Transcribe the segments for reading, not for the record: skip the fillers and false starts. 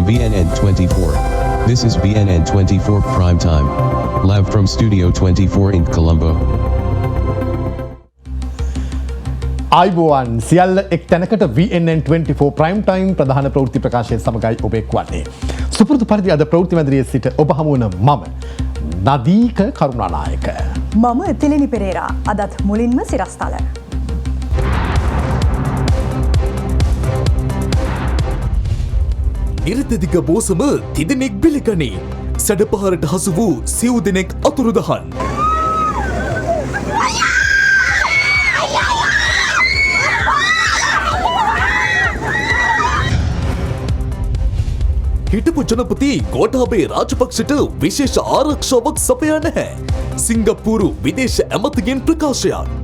from VNN24. This is VNN24 Prime Time. Live from Studio 24 in Colombo. ආයිබෝවන් සියල්ල එක් තැනකට VNN24 prime time ප්‍රධාන ප්‍රවෘත්ති ප්‍රකාශය සමගයි ඔබ එක්වන්නේ. සුපුරුදු පරිදි අද ප්‍රවෘත්ති මැදිරියේ සිට ඔබ හමු වන මම නදීක කරුණානායක. මම තිලිනි පෙරේරා. අදත් මුලින්ම සිරස්තල. නිර්තදිග බෝසම තිදෙනෙක් බිලිගනී. සැඩපහරට හසු වූ සිව් දෙනෙක් අතුරුදහන්. හිටපු ජනපති ගෝඨාභය රාජපක්ෂට විශේෂ ආරක්ෂාවක් සපයා නැහැ. සිංගප්පූරු විදේශ ඇමතිගෙන් ප්‍රකාශයක්.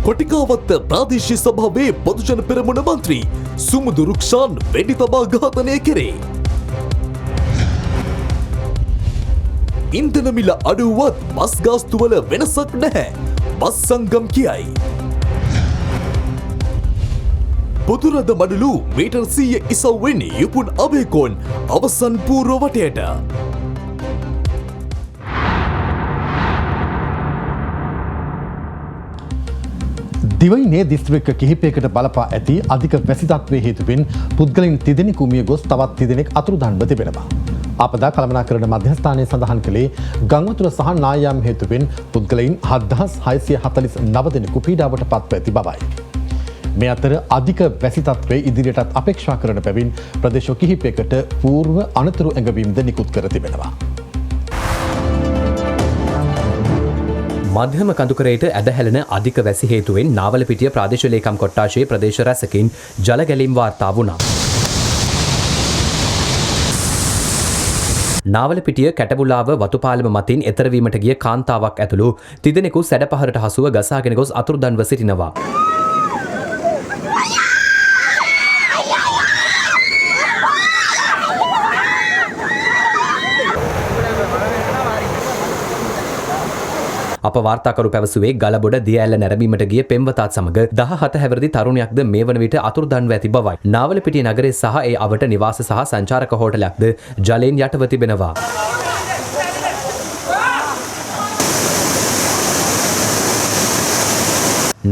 කොටිකාවත්ත ප්‍රාදේශීය සභාවේ පොදුජන පෙරමුණ මන්ත්‍රී සුමුදු රුක්ෂාන් වෙඩි තබා ඝාතනය කෙරේ. ඉන්ධන මිල අඩුවත් බස් ගාස්තුවල වෙනසක් නැහැ. බස් සංගම් කියයි. පොදුරද මඩලු මීටර් 100 ඉසව්වෙන් යුපුන් අබේකෝන් අවසන් පූර්ව වටයට. දිවයිනේ දිස්ත්‍රික්ක කිහිපයකට බලපා ඇති අධික වැසි තත්ත්වයේ හේතුවෙන් පුද්ගලයන් තිදෙනෙකු මිය ගොස් තවත් තිදෙනෙක් අතුරුදහන්ව තිබෙනවා. ආපදා කළමනාකරණ මධ්‍යස්ථානයේ සඳහන් කළේ ගංවතුර සහ නායාම් හේතුවෙන් පුද්ගලයන් 7649 දෙනෙකු පීඩාවට පත්ව ඇති බවයි. මේ අතර අධික වැසි තත්ත්වයේ ඉදිරියටත් අපේක්ෂා කරන බැවින් ප්‍රදේශ කිහිපයකට పూర్ව අනතුරු ඇඟවීම්ද නිකුත් කර තිබෙනවා. මධ්‍යම කඳුකරයට ඇදහැලෙන අධික වැසි හේතුවෙන් නාවලපිටිය ප්‍රාදේශීය ලේකම් කොට්ටාශයේ ප්‍රදේශ රැසකින් ජල ගැලීම් වාර්තා වුණා. නාවලපිටිය කැටබුලාව වතුපාලම මතින් එතරවීමට ගිය කාන්තාවක් ඇතුළු තිදෙනෙකු සැඩපහරට හසුව ගසාගෙන ගොස් අතුරුදන්ව සිටිනවා. අප වාර්තාකරු පැවසුවේ ගලබොඩ දියඇල්ල නැරඹීමට ගිය පෙම්වතාත් සමග 17 හැවිරිදි තරුණයක්ද මේ වන විට අතුරුදන්ව ඇති බවයි. නාවලපිටිය නගරයේ සහ ඒ අවට නිවාස සහ සංචාරක හෝටලයක්ද ජලයෙන් යටව තිබෙනවා.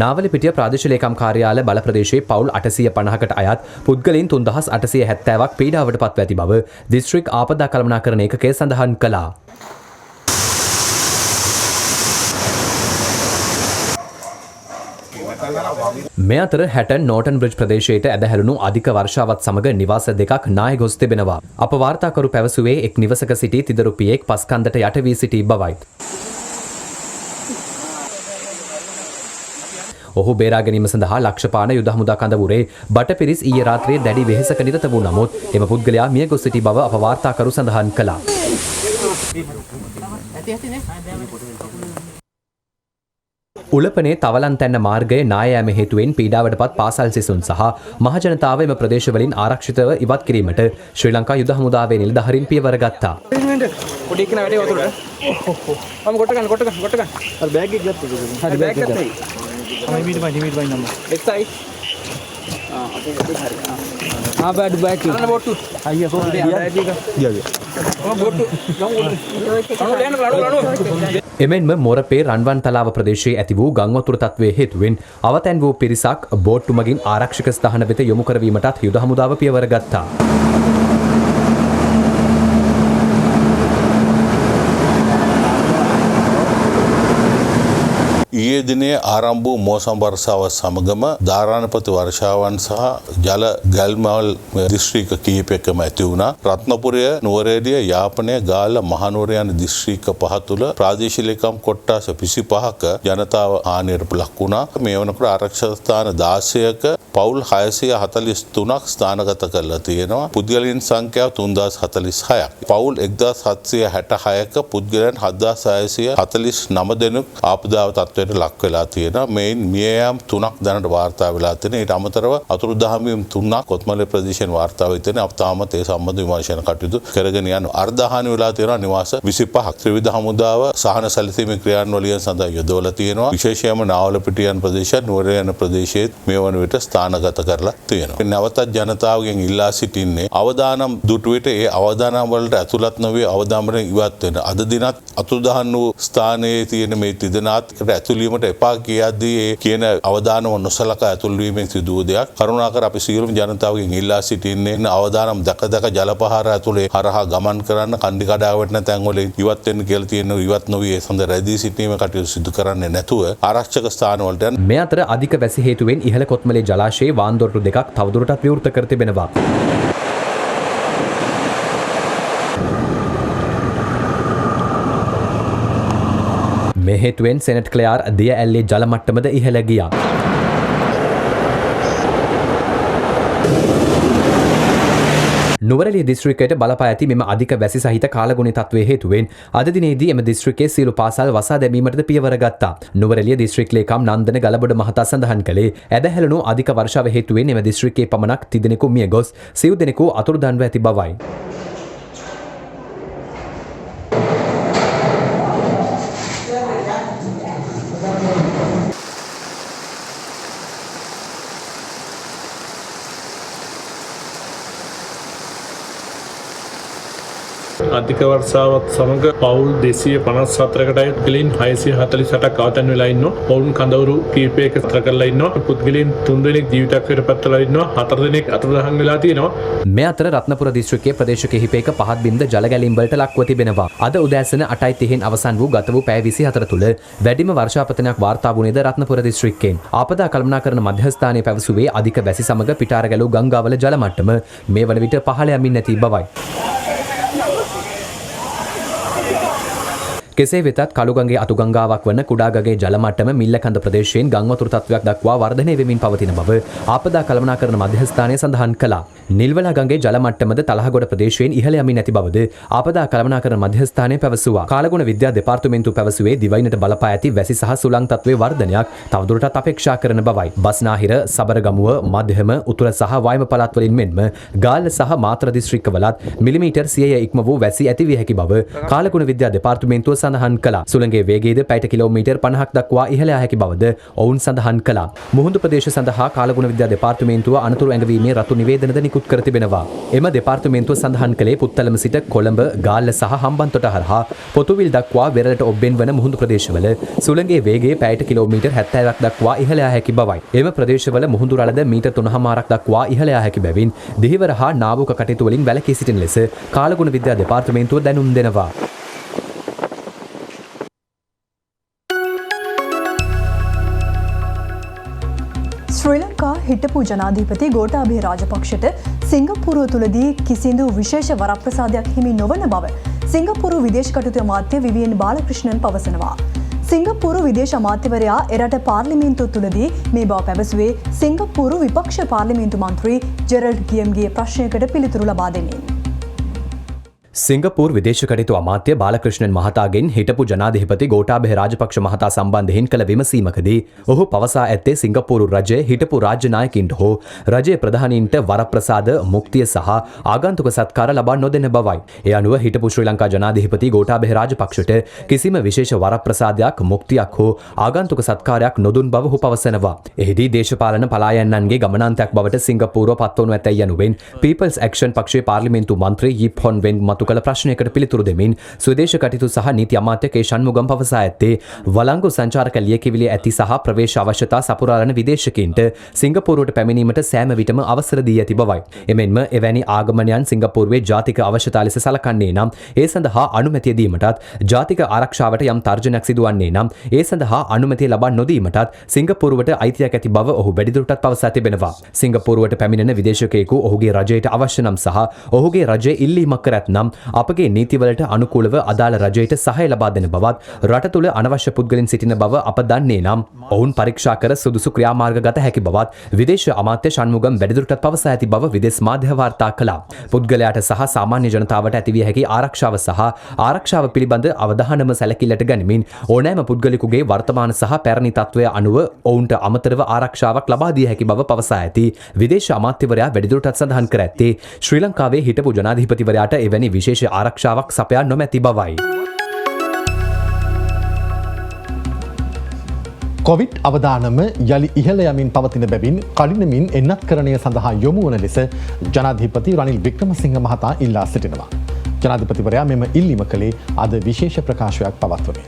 නාවලපිටිය ප්‍රාදේශීය ලේකම් කාර්යාල බල ප්‍රදේශයේ පවුල් 850කට අයත් පුද්ගලයන් 3870ක් පීඩාවට පත්ව ඇති බව දිස්ත්‍රික් ආපදා කළමනාකරණ ඒකකය සඳහන් කළා. මේ අතර හැටන් නෝටන් බ්‍රිජ් ප්‍රදේශයට ඇදහැළුණු අධික වර්ෂාවත් සමග නිවාස දෙකක් නාය ගොස් තිබෙනවා. අප වාර්තාකරු පැවසුවේ එක් නිවසක සිටි තිදරුපියෙක් පස්කන්දට යට වී සිටි බවයි. ඔහු බේරා ගැනීම සඳහා ලක්ෂපාන යුද හමුදා කඳවුරේ බටපිරිස් ඊයේ රාත්‍රියේ දැඩි වෙහෙසක නිරත වූ නමුත් එම පුද්ගලයා මිය ගොස් සිටි බව අප වාර්තාකරු සඳහන් කළා. උලපනේ තවලන් තැන්න මාර්ගයේ නායෑම හේතුවෙන් පීඩාවටපත් පාසල් සිසුන් සහ මහජනතාව එම ප්‍රදේශවලින් ආරක්ෂිතව ඉවත් කිරීමට ශ්‍රී ලංකා යුද හමුදාවේ නිලධාරීන් පියවර ගත්තා. එමෙන්ම මොරපේ රන්වන් තලාව ප්‍රදේශයේ ඇති වූ ගංවතුර තත්ත්වයේ හේතුවෙන් අවතැන් වූ පිරිසක් බෝට්ටු මගින් ආරක්ෂක ස්ථාන වෙත යොමු කරවීමටත් යුද හමුදාව පියවර ගත්තා. ඊයේ දිනේ ආරම්භ වූ මෝසම් වර්ෂාව සමගම ධාරානපති වර්ෂාවන් සහ ජල ගල්මවල් දිස්ත්‍රික්ක කිහිපයකම ඇති වුණා. රත්නපුරය, නුවරඑළිය, යාපනය, ගාල්ල, මහනුවර යන දිස්ත්‍රික්ක පහ තුළ ප්‍රාදේශීය ලේකම් කොට්ටාස 25ක ජනතාව හානියට ලක් වුණා. මේ වනකොට ආරක්ෂක ස්ථාන 16ක පවුල් 643ක් ස්ථානගත කරලා තියෙනවා. පුද්ගලයන් සංඛ්‍යාව 3046ක්. පවුල් 1766ක පුද්ගලයන් 7649 දෙනෙක් ආපදාව තත්ත්වයට ලක් වෙලා තියෙනවා. මේන් මියයාම් 3ක් දැනට වාර්තා වෙලා තියෙනවා. ඊට අමතරව අතුරුදහන් වීම 3ක් කොත්මලේ ප්‍රදේශයෙන් වාර්තා වෙලා තියෙනවා. අප තාමත් ඒ සම්බන්ධ විමර්ශන කටයුතු කරගෙන යනවා. අර්ධහානි වෙලා තියෙනවා නිවාස 25ක්. ත්‍රිවිධ හමුදාව සහන සැලසීමේ ක්‍රියාන්වලියන් සඳහා යොදවලා තියෙනවා. විශේෂයෙන්ම නාවලපිටියන් ප්‍රදේශය නුවර යන ප්‍රදේශයේ මේ වන විට ස්ථානගත කරලා තියෙනවා. නැවතත් ජනතාවගෙන් ඉල්ලා සිටින්නේ අවදානම් දුටු විට ඒ අවදානම් වලට ඇතුළත් නොවේ අවදානමෙන් ඉවත් වෙන. අද දිනත් අතුරුදහන් වූ ස්ථානයේ තියෙන මේ තිදෙනාට ඇතුළීමට එපා කියද්දී ඒ කියන අවදානම නොසලකා ඇතුල් වීමෙන් සිදු වූ දෙයක්. කරුණාකර අපි සියලුම ජනතාවගෙන් ඉල්ලා සිටින්නේ අවදානම් දැක ජලපහාර ඇතුලේ හරහා ගමන් කරන්න කණ්ඩි කඩා වැටෙන තැන් වලින් ඉවත් වෙන්න කියලා තියෙන ඉවත් නොවි ඒ සඳහා රැඳී සිටීමේ කටයුතු සිදු කරන්නේ නැතුව ආරක්ෂක ස්ථාන වලට යන මේ අතර අධික වැසි හේතුවෙන් ඉහළ කොත්මලේ ජලාශයේ වාන්දොරටු දෙකක් තවදුරටත් විවෘත කර තිබෙනවා. මේ හේතුවෙන් සෙනට් ක්ලෙයාර් දිය ඇල්ලේ ජල මට්ටමද ඉහළ ගියා. නුවරඑළිය දිස්ත්‍රික්කයට බලපා ඇති මෙම අධික වැසි සහිත කාලගුණ තත්ත්වයේ හේතුවෙන් අද දිනේදී එම දිස්ත්‍රික්කයේ සියලු පාසල් වසා දැමීමටද පියවර ගත්තා. නුවරඑළිය දිස්ත්‍රික් ලේකම් නන්දන ගලබොඩ මහතා සඳහන් කළේ ඇදහැළුණු අධික වර්ෂාව හේතුවෙන් එම දිස්ත්‍රික්කයේ පමණක් 30 දෙනෙකු මිය ගොස් සිව් දෙනෙකු අතුරුදන්ව ඇති බවයි. අධික වර්ෂාවත් සමග පවුල් 254කට අයත් පුද්ගලයන් 648ක් අවතන් වෙලා ඉන්නවා. ඔවුන් කඳවුරු කීපයක අතර කරලා ඉන්නවා. පුද්ගලයන් 3 දෙනෙක් ජීවිතක්ෂයට පත් වෙලා ඉන්නවා. 4 දෙනෙක් අතුරුදහන් වෙලා තියෙනවා. මේ අතර රත්නපුර දිස්ත්‍රික්කයේ ප්‍රදේශ කිහිපයක පහත් බිම්ද ජල ගැලීම් වලට ලක්ව තිබෙනවා. අද උදෑසන 8:30 අවසන් වූ ගත වූ පැය 24 තුළ වැඩිම වර්ෂාපතනයක් වාර්තා වුණේද රත්නපුර දිස්ත්‍රික්කයෙන්. ආපදා කළමනාකරණ මධ්‍යස්ථානයේ පැවසුවේ අධික වැසි සමග පිටාර ගැලූ ගංගාවල ජල මට්ටම මේ වන විට පහළ යමින් නැති බවයි. කෙසේ වෙතත් කළුගඟේ අතුගංගාවක් වන කුඩාගගේ ජල මට්ටම මිල්ලකන්ද ප්‍රදේශයෙන් ගංවතුරු තත්ත්වයක් දක්වා වර්ධනය වෙමින් පවතින බව ආපදා කළමනාකරණ මධ්‍යස්ථානය සඳහන් කළා. නිල්වලා ගඟේ ජල මට්ටමද තලහගොඩ ප්‍රදේශයෙන් ඉහළ යමින් නැති බවද ආපදා කළමනාකරණ මධ්‍යස්ථානය පැවසුවා. කාලගුණ විද්‍යා දෙපාර්තමේන්තුව පැවසුවේ දිවයිනට බලපා ඇති වැසි සහ සුළං තත්ත්වයේ වර්ධනයක් තවදුරටත් අපේක්ෂා කරන බවයි. බස්නාහිර, සබරගමුව, මධ්‍යම, උතුර සහ වයම පළාත් වලින් මෙන්ම ගාල්ල සහ මාතර දිස්ත්‍රික්කවලත් මිලිමීටර් 100 ඉක්ම වූ වැසි ඇති විය හැකි බව කාලගුණ විද්‍යා දෙපාර්තමේන්තුව සඳහන් කළා. සුළඟේ වේගයද පැයට කිලෝමීටර් 50ක් දක්වා ඉහළ යා හැකි බවද ඔවුන් සඳහන් කළා. මුහුදු ප්‍රදේශ සඳහා කාලගුණ විද්‍යා දෙපාර්තමේන්තුව අනතුරු ඇඟවීමේ රතු නිවේදනද නිකුත් කර තිබෙනවා. එම දෙපාර්තමේන්තුව සඳහන් කළේ පුත්තලම සිට කොළඹ, ගාල්ල සහ හම්බන්තොට හරහා පොතුවිල් දක්වා වෙරළට ඔබ්බෙන් වන මුහුදු ප්‍රදේශවල සුළඟේ වේගය පැයට කිලෝමීටර් 70ක් දක්වා ඉහළ යා හැකි බවයි. එම ප්‍රදේශවල මුහුදු රළද මීටර් 3.5ක් දක්වා ඉහළ යා හැකි බැවින් දිහිවර හා නාවක කටයුතු වලින් වැළකී සිටින ලෙස කාලගුණ විද්‍යා දෙපාර්තමේන්තුව දැනුම් දෙනවා. ශ්‍රී ලංකා හිටපු ජනාධිපති ගෝඨාභය රාජපක්ෂට සිංගප්පූරුව තුලදී කිසිදු විශේෂ වරප්‍රසාදයක් හිමි නොවන බව සිංගප්පූරු විදේශ කටයුතු අමාත්‍ය විවියන් බාලකෘෂ්ණන් පවසනවා. සිංගප්පූරු විදේශ අමාත්‍යවරයා එරට පාර්ලිමේන්තුව තුලදී මේ බව පැවසුවේ සිංගප්පූරු විපක්ෂ පාර්ලිමේන්තු මන්ත්‍රී ජෙරල්ඩ් ගියම්ගේ ප්‍රශ්නයකට පිළිතුරු ලබා දෙමින්. සිංගප්පූර් විදේශ කටයුතු අමාත්‍ය බාලකෘෂ්ණන් මහතාගෙන් හිටපු ජනාධිපති ගෝඨාභය රාජපක්ෂ මහතා සම්බන්ධයෙන් කළ විමසීමකදී ඔහු පවසා ඇත්තේ සිංගප්පූරු රජය හිටපු රාජ්‍ය නායකින්ට හෝ රජයේ ප්‍රධානීන්ට වරප්‍රසාද, මුක්තිය සහ ආගන්තුක සත්කාර ලබා නොදෙන බවයි. ඒ අනුව හිටපු ශ්‍රී ලංකා ජනාධිපති ගෝඨාභය රාජපක්ෂට කිසිම විශේෂ වරප්‍රසාදයක්, මුක්තියක් හෝ ආගන්තුක සත්කාරයක් නොදුන් බව ඔහු පවසනවා. එහිදී දේශපාලන පලායන්නන්ගේ ගමනාන්තයක් බවට සිංගප්පූරුව පත්වනු ඇතැයි යනුවෙන් පීපල්ස් ඇක්ෂන් පක්ෂයේ පාර්ලිමේන්තු මන්ත්‍රී යීප් හොන් වෙන් කළ ප්‍රශ්නයකට පිළිතුරු දෙමින් ස්වදේශ කටයුතු සහ නීති අමාත්‍ය කේ ෂණ්මුගම් පවසා ඇත්තේ වළංගු සංචාරක ලියකියවිලි ඇති සහ ප්‍රවේශ අවශ්‍යතා සපුරාලන විදේශිකයින්ට සිංගප්පූරුවට පැමිණීමට සෑම විටම අවසර දී ඇති බවයි. එමෙන්ම එවැනි ආගමනයන් සිංගප්පූරුවේ ජාතික අවශ්‍යතා ලෙස සලකන්නේ නම් ඒ සඳහා අනුමැතිය දීමටත් ජාතික ආරක්ෂාවට යම් තර්ජනයක් සිදුවන්නේ නම් ඒ සඳහා අනුමැතිය ලබා නොදීමටත් සිංගප්පූරුවට අයිතියක් ඇති බව ඔහු වැඩිදුරටත් පවසා තිබෙනවා. සිංගප්පූරුවට පැමිණෙන විදේශිකයෙකු ඔහුගේ රජයට අවශ්‍ය නම් සහ ඔහුගේ රජය ඉල්ලීමක් කර ඇතනම් අපගේ නීතිවලට අනුකූලව අදාළ රජයට සහාය ලබා දෙන බවත් රට තුළ අනවශ්‍ය පුද්ගලයන් සිටින බව අප දන්නේ නම් ඔවුන් පරීක්ෂා කර සුදුසු ක්‍රියාමාර්ග ගත හැකි බවත් විදේශ අමාත්‍ය ෂණ්මුගම් වැඩිදුරටත් පවසා ඇති බව විදේශ මාධ්‍ය වාර්තා කළා. පුද්ගලයාට සහ සාමාන්‍ය ජනතාවට ඇතිවිය හැකි ආරක්ෂාව සහ ආරක්ෂාව පිළිබඳ අවධානම සැලකිල්ලට ගනිමින් ඕනෑම පුද්ගලෙකුගේ වර්තමාන සහ පැරණි තත්ත්වය අනුව ඔවුන්ට අමතරව ආරක්ෂාවක් ලබා දිය හැකි බව පවසා ඇති විදේශ අමාත්‍යවරයා වැඩිදුරටත් සඳහන් කර ඇත්තේ ශ්‍රී ලංකාවේ හිටපු ජනාධිපතිවරයාට එවැනි විශේෂ ආරක්ෂාවක් සපයා නොමැති බවයි. කොවිඩ් අවදානම යළි ඉහළ යමින් පවතින බැවින් කඩිනමින් එන්නත්කරණය සඳහා යොමු වන ලෙස ජනාධිපති රනිල් වික්‍රමසිංහ මහතා ඉල්ලා සිටිනවා. ජනාධිපතිවරයා මෙම ඉල්ලීම කළේ අද විශේෂ ප්‍රකාශයක් පවත්වමින්.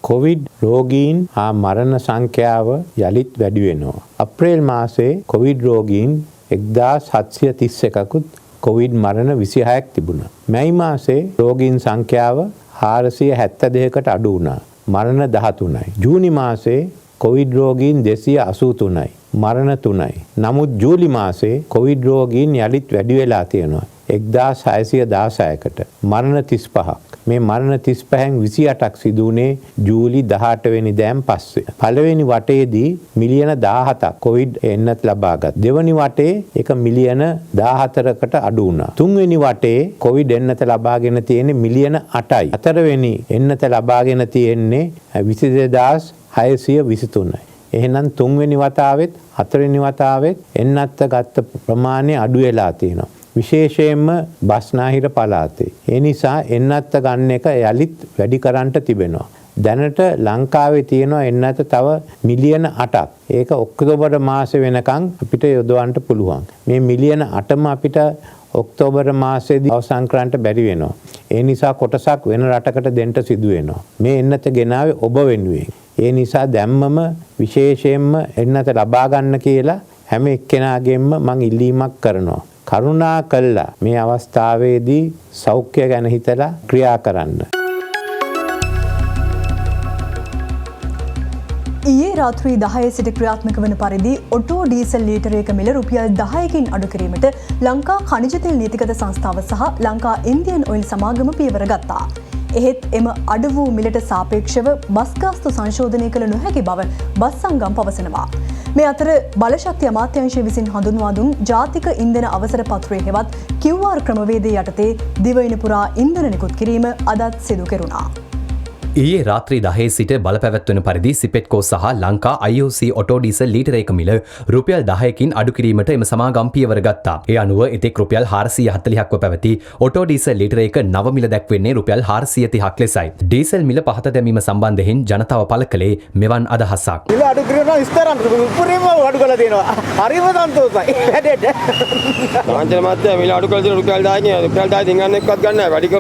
කොවිඩ් රෝගීන් හා මරණ සංඛ්‍යාව යළිත් වැඩි වෙනවා. අප්‍රේල් මාසයේ කොවිඩ් රෝගීන් 1731කුත් කොවිඩ් මරණ 26ක් තිබුණා. මැයි මාසයේ රෝගීන් සංඛ්‍යාව 472කට අඩු වුණා. මරණ 13යි. ජූනි මාසයේ කොවිඩ් රෝගීන් 283යි. මරණ 3යි. නමුත් ජූලි මාසයේ කොවිඩ් රෝගීන් යළිත් වැඩි වෙලා තියෙනවා. 1616කට. මරණ 35ක්. මේ මරණ 35න් 28ක් සිදු වුණේ ජූලි 18 වෙනිදාන් පස්සේ. පළවෙනි වටේදී මිලියන 17ක් කොවිඩ් එන්නත් ලබාගත්. දෙවනි වටේ ඒක මිලියන 14කට අඩු වුණා. තුන්වෙනි වටේ කොවිඩ් එන්නත ලබාගෙන තියෙන්නේ මිලියන 8යි. හතරවෙනි එන්නත ලබාගෙන තියෙන්නේ 22623යි. එහෙනම් තුන්වෙනි වතාවෙත් හතරවෙනි වතාවෙත් එන්නත් ගත්ත ප්‍රමාණය අඩු වෙලා තියෙනවා. විශේෂයෙන්ම බස්නාහිර පළාතේ. ඒ නිසා එන්නත් ගන්න එක යලිත් වැඩි කරන්නට තිබෙනවා. දැනට ලංකාවේ තියෙනවා එන්නත තව මිලියන 8ක්. ඒක ඔක්තෝබර් මාසෙ වෙනකන් අපිට යොදවන්න පුළුවන්. මේ මිලියන 8ම අපිට ඔක්තෝබර් මාසයේදී අවසන් කරන්නට බැරි වෙනවා. ඒ නිසා කොටසක් වෙන රටකට දෙන්න සිදු වෙනවා. මේ එන්නත ගෙනාවේ ඔබ වෙනුවෙන්. ඒ නිසා දැම්මම විශේෂයෙන්ම එන්නත ලබා ගන්න කියලා හැම එක්කෙනාගෙන්ම මම ඉල්ලීමක් කරනවා. කරුණා කළා මේ අවස්ථාවේදී සෞඛ්‍ය ගැන හිතලා ක්‍රියා කරන්න. ඊයේ රාත්‍රී 10 සිට ක්‍රියාත්මක වන පරිදි ඔටෝ ඩීසල් ලීටරයක මිල රුපියල් 10කින් අඩු කිරීමට ලංකා ඛනිජ තෙල් නීතිගත සංස්ථාව සහ ලංකා ඉන්දියන් ඔයිල් සමාගම පියවර ගත්තා. එහෙත් එම අඩු වූ මිලට සාපේක්ෂව බස් ගාස්තු සංශෝධනය කළ නොහැකි බව බස් සංගම් පවසනවා. මේ අතර බලශක්ති අමාත්‍යාංශය විසින් හඳුන්වා දුන් ජාතික ඉන්ධන අවසර පත්‍රය හෙවත් QR ක්‍රමවේදය යටතේ දිවයින පුරා ඉන්ධන නිකුත් කිරීම අදත් සිදු කෙරුණා. ඊයේ රාත්‍රී 10 සිට බලපැවැත්වෙන පරිදි සිපෙට්කෝ සහ ලංකා IOC ඔටෝ ඩීසල් ලීටර එක මිල රුපියල් 10කින් අඩු කිරීමට එම සමාගම් පියවර ගත්තා. ඒ අනුව එතෙක් රුපියල් 440ක්ව පැවති ඔටෝ ඩීසල් ලීටර එක නව මිල දැක්වෙන්නේ රුපියල් 430ක් ලෙසයි. ඩීසල් මිල පහත දැමීම සම්බන්ධයෙන් ජනතාව පළ කළේ මෙවන් අදහසක්. මිල අඩු කිරීම විස්තරම් උපරිම අඩු කළා දෙනවා. හරිම සන්තෝෂයි. වැඩේට. ලාංඡන මාත්‍යා මිල අඩු කළා දෙන රුපියල් 10 රුපියල් 10 දින්ගන්න එක්කවත් ගන්න නැහැ. වැඩි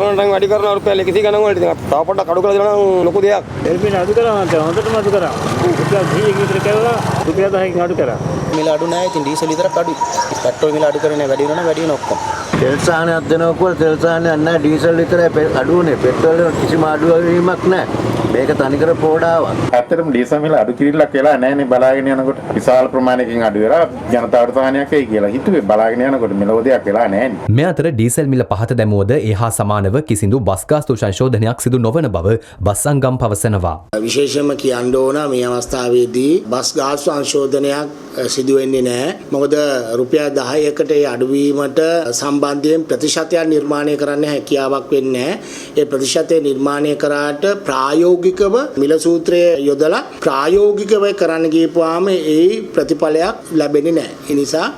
කරනවා රුපියල් 100 ගණන් වලට ඉතින් තව පොඩ්ඩක් අඩු කළා දෙනවා. ලොකු දෙයක්. එල්මින අඩු කරා මන්ට හොඳටම අඩු කරා. රුපියල් 100ක් විතර කළා රුපියල් 10කින් අඩු කරා. මිල අඩු නැහැ. ඉතින් ඩීසල් විතරක් අඩුයි. පෙට්‍රෝල් මිල අඩු කරන්නේ වැඩි වෙනවා වැඩි වෙන ඔක්කොම. තෙල් සාහනයක් දෙනකොට තෙල් සාහනයක් නැහැ. ඩීසල් විතරයි අඩු වුනේ. පෙට්‍රෝල් වල කිසිම අඩු වීමක් නැහැ. මේක තනිකර පොඩාවක්. ඇත්තටම ඩීසල් මිල අඩු කිරිල්ලක් කියලා නැහැනේ බලාගෙන යනකොට. විශාල ප්‍රමාණයකින් අඩු වෙලා ජනතාවට සාහනයක් වෙයි කියලා හිතුවේ බලාගෙන යනකොට මෙලොවදයක් වෙලා නැහැනේ. මේ අතර ඩීසල් මිල පහත දැමුවද එහා සමානව කිසිදු බස් ගාස්තු සංශෝධනයක් සිදු නොවන බව බස් සංගම් පවසනවා. විශේෂයෙන්ම කියන්න ඕන මේ අවස්ථාවේදී බස් ගාස්තු සංශෝධනයක් සිදු වෙන්නේ නැහැ. මොකද රුපියල් 10කට ඒ අඩුවීමට සම්බන්ධයෙන් ප්‍රතිශතයක් නිර්මාණය කරන්න හැකියාවක් වෙන්නේ නැහැ. ඒ ප්‍රතිශතය නිර්මාණය කරාට ප්‍රායෝගිකව මිල සූත්‍රය යොදලා ප්‍රායෝගිකව කරන්න ගියපුවාම ඒ ප්‍රතිඵලයක් ලැබෙන්නේ නැහැ. ඒ නිසා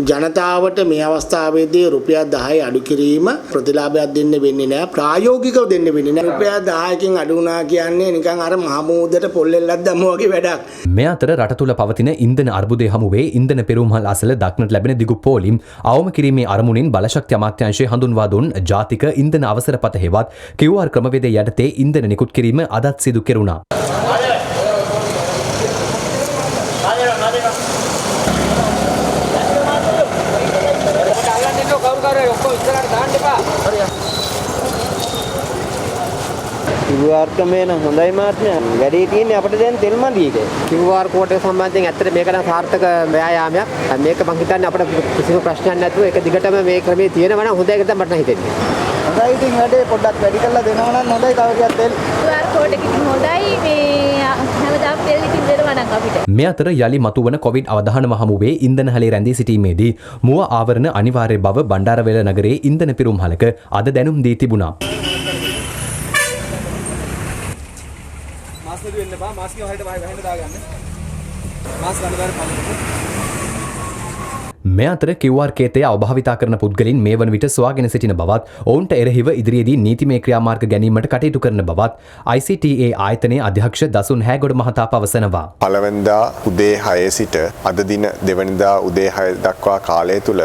ජනතාවට මේ අවස්ථාවේදී රුපියල් 10 අඩු කිරීම ප්‍රතිලාභයක් දෙන්න වෙන්නේ නැහැ. ප්‍රායෝගිකව දෙන්න වෙන්නේ නැහැ. රුපියල් 10කින් අඩු වුණා කියන්නේ නිකන් අර මහමූදට පොල්ලෙල්ලක් දැම්මා වගේ වැඩක්. මේ අතර රට තුළ පවතින ඉන්ධන අර්බුදය හමුවේ ඉන්ධන පෙරහුම්හල් අසල දක්නට ලැබෙන දිගු පෝලිම් අවම කිරීමේ අරමුණින් බලශක්ති අමාත්‍යාංශය හඳුන්වා දුන් ජාතික ඉන්ධන අවසර පත හෙවත් QR ක්‍රමවේදය යටතේ ඉන්ධන නිකුත් කිරීම අදත් සිදු කෙරුණා. QR ක්‍රමය නම් හොඳයි මාත්‍යා. වැඩි තියෙන්නේ අපිට දැන් තෙල් මදි එක. QR කෝඩ් එක සම්බන්ධයෙන් ඇත්තට මේක නම් සාර්ථක ව්‍යායාමයක්. මේක මම හිතන්නේ අපිට කිසිම ප්‍රශ්නයක් නැතුව එක දිගටම මේ ක්‍රමයේ තියෙනවා නම් හොඳයි කියලා මට හිතෙන්නේ. හොඳයි ඉතින් වැඩේ පොඩ්ඩක් වැඩි කරලා දෙනවා නම් හොඳයි තව ටිකක් තෙල්. QR කෝඩ් එක ඉතින් හොඳයි මේ හැමදාම තෙල් ඉතින් දෙනවා නම් අපිට. මේ අතර යලි මතුවන කොවිඩ් අවධානම හමුවේ ඉන්ධන හලේ රැඳී සිටීමේදී මුව ආවරණ අනිවාර්ය බව බණ්ඩාරවැල නගරයේ ඉන්ධන පිරුම්හලක අද දැනුම් දී තිබුණා. මාස් දෙන්න බා මාස් කිය හරියට වහන්න දාගන්න. මාස් ගන්න බෑ පල්ලෙට. මේ අතර QR කේතය අවභාවිතා කරන පුද්ගලින් මේ වන විට සොයාගෙන සිටින බවත් ඔවුන්ට එරෙහිව ඉදිරියේදී නීතිමය ක්‍රියාමාර්ග ගැනීමට කටයුතු කරන බවත් ICTA ආයතනයේ අධ්‍යක්ෂ දසුන් හැගොඩ මහතා පවසනවා. පළවෙනිදා උදේ 6 සිට අද දින දෙවනිදා උදේ 6 දක්වා කාලය තුල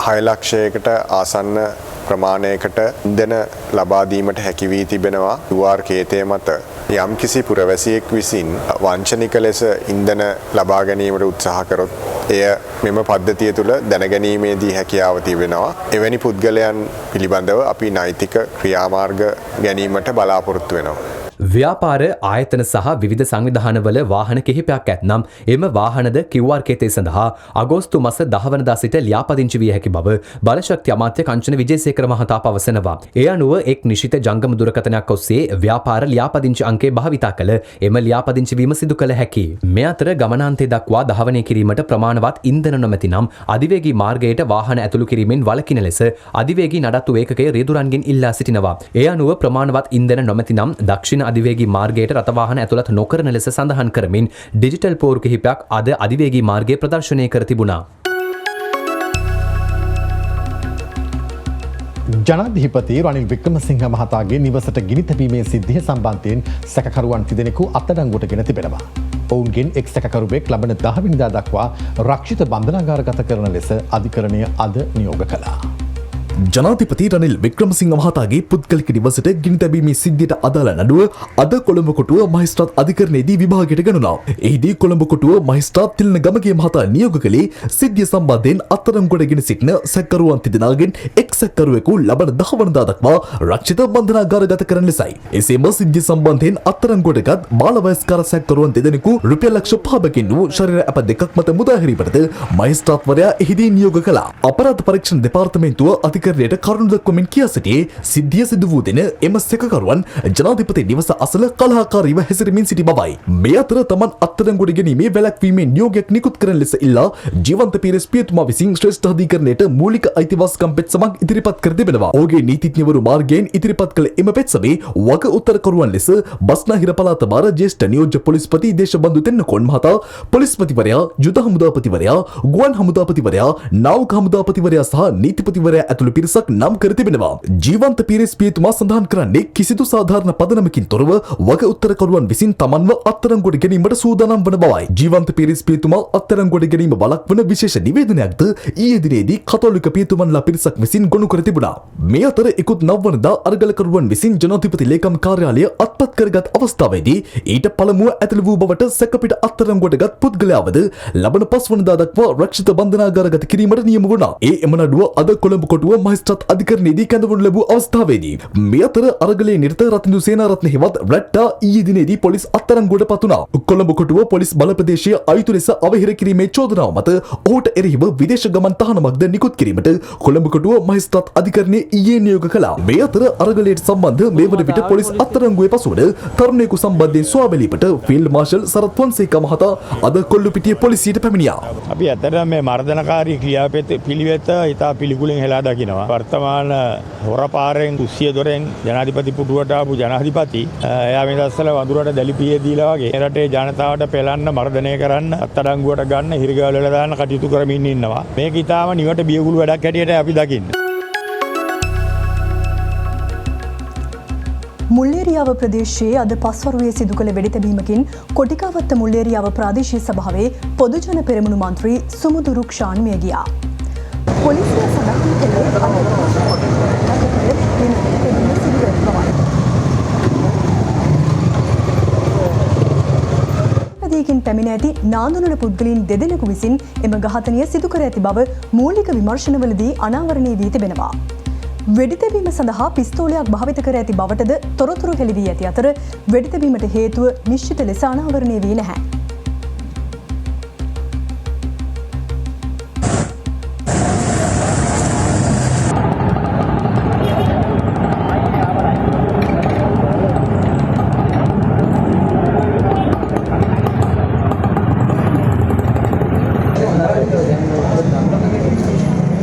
6 ලක්ෂයකට ආසන්න ප්‍රමාණයකට ඉන්ධන ලබා දීමට හැකි වී තිබෙනවා. QR කේතය මත යම්කිසි පුරවැසියෙක් විසින් වංචනික ලෙස ඉන්ධන ලබා ගැනීමට උත්සාහ කරොත් එය මෙම පද්ධතිය තුළ දැනගැනීමේදී හැකියාව තිබෙනවා. එවැනි පුද්ගලයන් පිළිබඳව අපි නෛතික ක්‍රියාමාර්ග ගැනීමට බලාපොරොත්තු වෙනවා. ව්‍යාපාර ආයතන සහ විවිධ සංවිධානවල වාහන කිහිපයක් ඇත්නම් එම වාහනද QR කේතය සඳහා අගෝස්තු මාස 10 වනදා සිට ලියාපදිංචි විය හැකි බව බලශක්ති අමාත්‍ය කංචන විජේසේකර මහතා පවසනවා. ඒ අනුව එක් නිශ්චිත ජංගම දුරකථනයක් ඔස්සේ ව්‍යාපාර ලියාපදිංචි අංකය භාවිතා කළ එම ලියාපදිංචි වීම සිදු කළ හැකියි. මේ අතර ගමනාන්තය දක්වා ධාවනය කිරීමට ප්‍රමාණවත් ඉන්ධන නොමැති නම් අධිවේගී මාර්ගයට වාහන ඇතුළු කිරීමෙන් වළකින ලෙස අධිවේගී නඩත්තු ඒකකය රියදුරන්ගෙන් ඉල්ලා සිටිනවා. ඒ අනුව ප්‍රමාණවත් ඉන්ධන නොමැති නම් දක්ෂිණ අධිවේගී මාර්ගයට රථවාහන ඇතුළත් නොකරන ලෙස සඳහන් කරමින් ඩිජිටල් පෝරු කිහිපයක් අද අධිවේගී මාර්ගයේ ප්‍රදර්ශනය කර තිබුණා. ජනාධිපති රනිල් වික්‍රමසිංහ මහතාගේ නිවසට ගිනි තැබීමේ සිද්ධිය සම්බන්ධයෙන් සැකකරුවන් තිදෙනෙකු අත්අඩංගුවට ගෙන තිබෙනවා. ඔවුන්ගෙන් එක් සැකකරුවෙක් ලබන 10 වෙනිදා දක්වා රක්ෂිත බන්ධනාගාරගත කරන ලෙස අධිකරණය අද නියෝග කළා. ජනාධිපති රනිල් වික්‍රමසිංහ මහතාගේ පුද්ගලික නිවසට ගිනි තැබීමේ සිද්ධියට අදාළ නඩුව අද කොළඹ කොටුව මහේස්ත්‍රාත් අධිකරණයේදී විභාගයට ගනුණා. එහිදී කොළඹ කොටුව මහේස්ත්‍රාත් තිලන ගමගේ මහතා නියෝග කළේ සිද්ධිය සම්බන්ධයෙන් අත්අඩංගුවට ගෙන සිටින සැකකරුවන් තිදෙනාගෙන් එක් සැකකරුවෙකු ලබන 10 වනදා දක්වා රක්ෂිත බන්ධනාගාරගත කරන ලෙසයි. එසේම සිද්ධිය සම්බන්ධයෙන් අත්අඩංගුවටගත් බාල වයස්කාර සැකකරුවන් දෙදෙනෙකු රුපියල් ලක්ෂ 5කින් වූ ශරීර අප දෙකක් මත මුදා හැරීමටද මහේස්ත්‍රාත්වරයා එහිදී නියෝග කළා. අපරාධ පරීක්ෂණ දෙපාර්තමේන්තුව අධිකරණයට කරුණු දක්වමින් කියා සිටියේ සිද්ධිය සිදු වූ දින එම සැකකරුවන් ජනාධිපති නිවස අසල කලහකාරීව හැසිරෙමින් සිටි බවයි. මේ අතර තමන් අත්අඩංගුවට ගැනීමේ වැළැක්වීමේ නියෝගයක් නිකුත් කරන ලෙස ඉල්ලා ජීවන්ත පීරස් පියතුමා විසින් ශ්‍රේෂ්ඨ අධිකරණයට මූලික අයිතිවාසිකම් පෙත්සමක් ඉදිරිපත් කර තිබෙනවා. ඔහුගේ නීතිඥවරු මාර්ගයෙන් ඉදිරිපත් කළ එම පෙත්සමේ වග උත්තරකරුවන් ලෙස බස්නාහිර පළාත බාර ජ්‍යෙෂ්ඨ නියෝජ්‍ය පොලිස්පති දේශබන්දු තෙන්නකෝන් මහතා, පොලිස්පතිවරයා, යුද හමුදාපතිවරයා, ගුවන් හමුදාපතිවරයා, නාවික හමුදාපතිවරයා සහ නීතිපතිවරයා ඇතුළු පිරිසක් නම් කර තිබෙනවා. ජීවන්ත පීරස් පියතුමා සඳහන් කරන්නේ කිසිදු සාධාරණ පදනමකින් තොරව වග උත්තරකරුවන් විසින් තමන්ව අත්අඩංගුවට ගැනීමට සූදානම් වන බවයි. ජීවන්ත පීරස් පියතුමා අත්අඩංගුවට ගැනීම වළක්වන විශේෂ නිවේදනයක්ද ඊයේ දිනේදී කතෝලික පියතුමන්ලා පිරිසක් විසින් ගොනු කර තිබුණා. මේ අතර ඉකුත් 9 වනදා අරගලකරුවන් විසින් ජනාධිපති ලේකම් කාර්යාලය අත්පත් කරගත් අවස්ථාවේදී ඊට පළමුව ඇතුළු වූ බවට සැකපිට අත්අඩංගුවටගත් පුද්ගලයාවද ලබන 5 වනදා දක්වා රක්ෂිත බන්ධනාගාරගත කිරීමට නියම වුණා. එම නඩුව අද කොළඹ කොටුව මහේස්ත්‍රාත් අධිකරණයේදී කැඳවනු ලැබූ අවස්ථාවේදී මේ අතර අරගලයේ නිරත රත්නදු සේනාරත්න හිවත් රැට්ටා ඊයේ දිනේදී පොලිස් අත්අඩංගුවට පත් වුණා. කොළඹ කොටුව පොලිස් බල ප්‍රදේශයේ අයුතු ලෙස අවහිර කිරීමේ චෝදනාව මත ඔහුට එරෙහිව විදේශ ගමන් තහනමක්ද නිකුත් කිරීමට කොළඹ කොටුව මහේස්ත්‍රාත් අධිකරණයේ ඊයේ නියෝග කළා. මේ අතර අරගලයට සම්බන්ධ මේ වන විට පොලිස් අත්අඩංගුවේ පසුවන තරුණයෙකු සම්බන්ධයෙන් සොයා බැලීමට ෆීල්ඩ් මාර්ෂල් සරත් ෆොන්සේකා මහතා අද කොල්ලුපිටිය පොලිසියට පැමිණියා. අපි ඇත්තටම මේ මර්ධනකාරී ක්‍රියාපිළිවෙත ඉතා පිළිකුලෙන් හෙලා දකිනවා. වර්තමාන හොරපාරෙන් කුස්සිය දොරෙන් ජනාධිපති පුටුවට ආපු ජනාධිපති එයා මේ දවස්වල වඳුරට දැලිපිය දීලා වගේ රටේ ජනතාවට පෙළන්න මර්ධනය කරන්න අත්අඩංගුවට ගන්න හිරිගවල වල දාන්න කටයුතු කරමින් ඉන්නවා. මේක ඊටාම නිවට බියගුළු වැඩක් හැටියට අපි දකින්නේ. මුල්ලේරියාව ප්‍රදේශයේ අද පස්වරුවේ සිදු කළ වෙඩිතැබීමකින් කොටිකාවත්ත මුල්ලේරියාව ප්‍රාදේශීය සභාවේ පොදුජන පෙරමුණු මන්ත්‍රී සුමුදු රුක්ෂාන් මිය ගියා. පොලිසිය සඳහන් කළේ අධිකරණයකින් පැමිණ ඇති නාඳුනන පුද්ගලයන් දෙදෙනෙකු විසින් එම ඝාතනය සිදු කර ඇති බව මූලික විමර්ශනවලදී අනාවරණය වී තිබෙනවා. වෙඩිතැබීම සඳහා පිස්තෝලයක් භාවිත කර ඇති බවටද තොරතුරු හෙළි වී ඇති අතර වෙඩිතැබීමට හේතුව නිශ්චිත ලෙස අනාවරණය වී නැහැ.